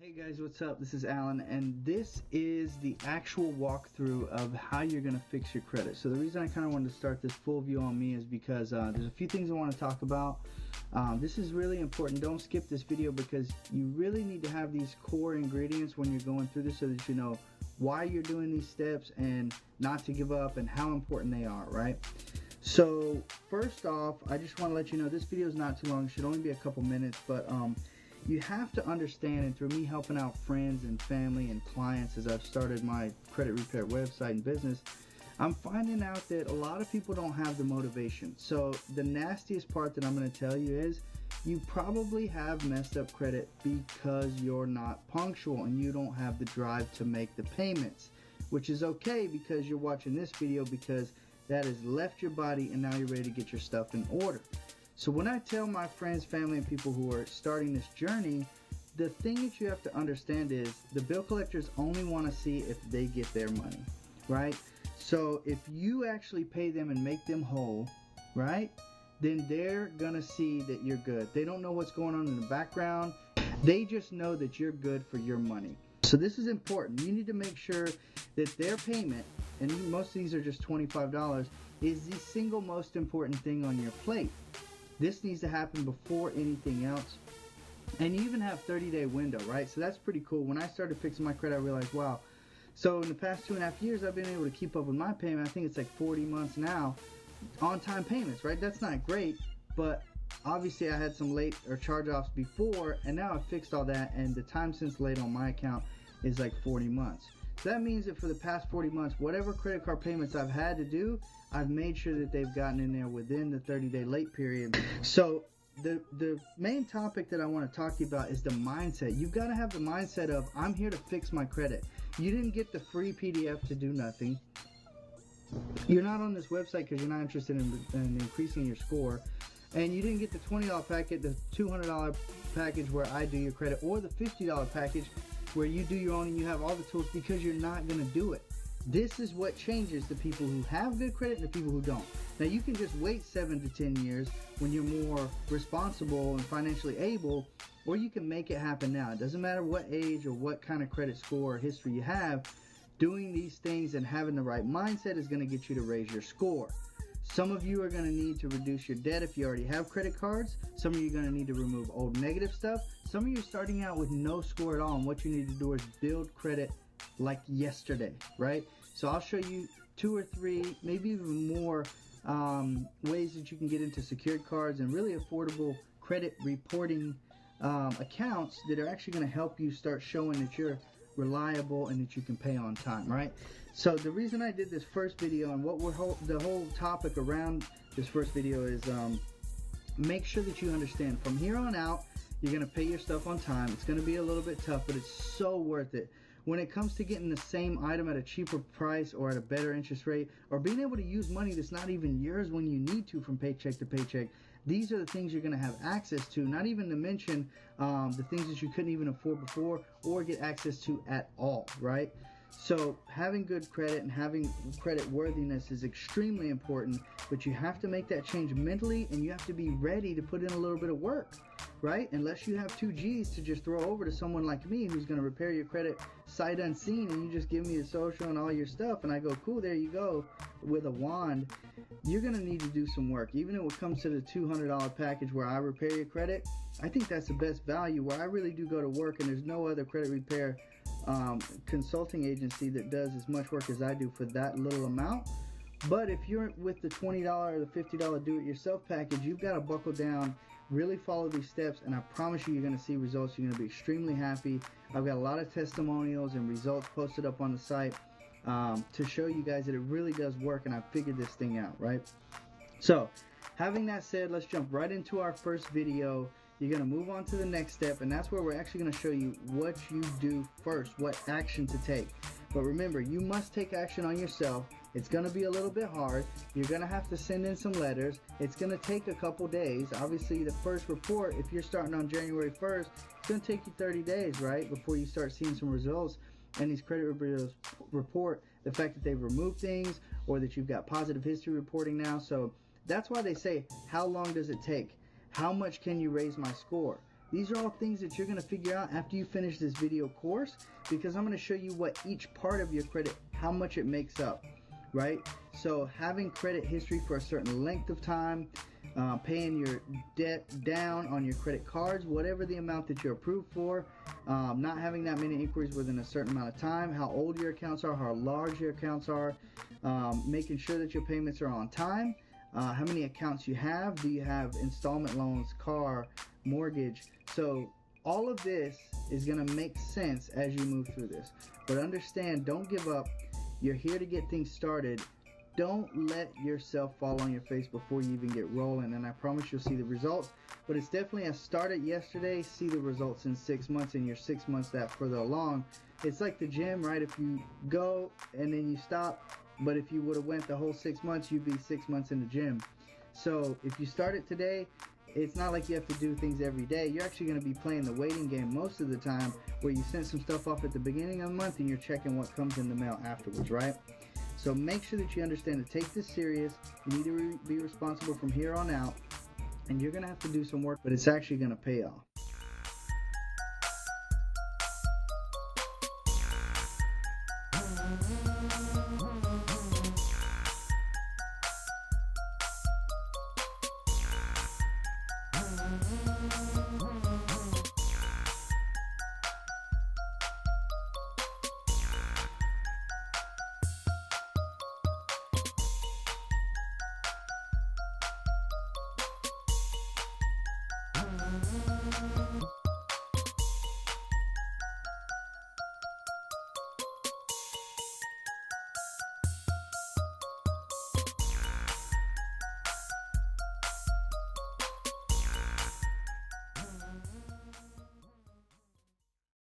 Hey guys, what's up? This is Alan, and this is the actual walkthrough of how you're going to fix your credit. So the reason I kind of wanted to start this full view on me is because there's a few things I want to talk about. This is really important. Don't skip this video because you really need to have these core ingredients when you're going through this so that you know why you're doing these steps and not to give up and how important they are, right? So first off, I just want to let you know this video is not too long. It should only be a couple minutes, but you have to understand, and through me helping out friends and family and clients as I've started my credit repair website and business, I'm finding out that a lot of people don't have the motivation. So the nastiest part that I'm going to tell you is you probably have messed up credit because you're not punctual and you don't have the drive to make the payments, which is okay because you're watching this video because that has left your body and now you're ready to get your stuff in order. So when I tell my friends, family, and people who are starting this journey, the thing that you have to understand is the bill collectors only want to see if they get their money, right? So if you actually pay them and make them whole, right, then they're going to see that you're good. They don't know what's going on in the background. They just know that you're good for your money. So this is important. You need to make sure that their payment, and most of these are just $25, is the single most important thing on your plate. This needs to happen before anything else. And you even have 30-day window, right? So that's pretty cool. When I started fixing my credit, I realized, wow. So in the past 2.5 years, I've been able to keep up with my payment. I think it's like 40 months now, on-time payments, right? That's not great, but obviously I had some late or charge-offs before, and now I've fixed all that, and the time since late on my account is like 40 months. So that means that for the past 40 months, whatever credit card payments I've had to do, I've made sure that they've gotten in there within the 30-day late period. So the main topic that I want to talk to you about is the mindset. You've got to have the mindset of, I'm here to fix my credit. You didn't get the free PDF to do nothing. You're not on this website because you're not interested in increasing your score. And you didn't get the $20 packet, the $200 package where I do your credit, or the $50 package where you do your own and you have all the tools, because you're not going to do it. This is what changes the people who have good credit and the people who don't. Now you can just wait 7 to 10 years when you're more responsible and financially able, or you can make it happen now. It doesn't matter what age or what kind of credit score or history you have. Doing these things and having the right mindset is going to get you to raise your score. Some of you are going to need to reduce your debt if you already have credit cards. Some of you are going to need to remove old negative stuff. Some of you are starting out with no score at all, and what you need to do is build credit like yesterday, right? So I'll show you 2 or 3, maybe even more ways that you can get into secured cards and really affordable credit reporting accounts that are actually going to help you start showing that you're reliable and that you can pay on time, right? So the reason I did this first video and what the whole topic around this first video is make sure that you understand from here on out, you're going to pay your stuff on time. It's going to be a little bit tough, but it's so worth it. When it comes to getting the same item at a cheaper price or at a better interest rate, or being able to use money that's not even yours when you need to from paycheck to paycheck, these are the things you're going to have access to, not even to mention the things that you couldn't even afford before or get access to at all, right? So having good credit and having credit worthiness is extremely important, but you have to make that change mentally, and you have to be ready to put in a little bit of work, right? Unless you have 2 G's to just throw over to someone like me who's going to repair your credit sight unseen, and you just give me the social and all your stuff and I go, cool, there you go, with a wand. You're going to need to do some work. Even if it comes to the $200 package where I repair your credit, I think that's the best value, where I really do go to work, and there's no other credit repair consulting agency that does as much work as I do for that little amount. But if you're with the $20 or the $50 do-it-yourself package, you've got to buckle down, really follow these steps, and I promise you, you're going to see results. You're going to be extremely happy. I've got a lot of testimonials and results posted up on the site to show you guys that it really does work, and I figured this thing out, right? So having that said, let's jump right into our first video. You're going to move on to the next step, and that's where we're actually going to show you what you do first, what action to take. But remember, you must take action on yourself. It's going to be a little bit hard. You're going to have to send in some letters. It's going to take a couple days. Obviously, the first report, if you're starting on January 1st, it's going to take you 30 days, right, before you start seeing some results. And these credit bureaus report the fact that they've removed things or that you've got positive history reporting now. So that's why they say, how long does it take? How much can you raise my score? These are all things that you're going to figure out after you finish this video course, because I'm going to show you what each part of your credit, how much it makes up, right? So having credit history for a certain length of time, paying your debt down on your credit cards, whatever the amount that you're approved for, not having that many inquiries within a certain amount of time, how old your accounts are, how large your accounts are, making sure that your payments are on time, how many accounts you have, do you have installment loans, car, mortgage. So all of this is going to make sense as you move through this. But understand, don't give up. You're here to get things started. Don't let yourself fall on your face before you even get rolling, and I promise you'll see the results. But it's definitely a start it yesterday, see the results in 6 months, and you're 6 months that further along. It's like the gym, right? If you go and then you stop, but if you would have went the whole 6 months, you'd be 6 months in the gym. So if you start it today, it's not like you have to do things every day. You're actually going to be playing the waiting game most of the time, where you send some stuff off at the beginning of the month and you're checking what comes in the mail afterwards, right? So make sure that you understand to take this serious. You need to be responsible from here on out, and you're going to have to do some work, but it's actually going to pay off.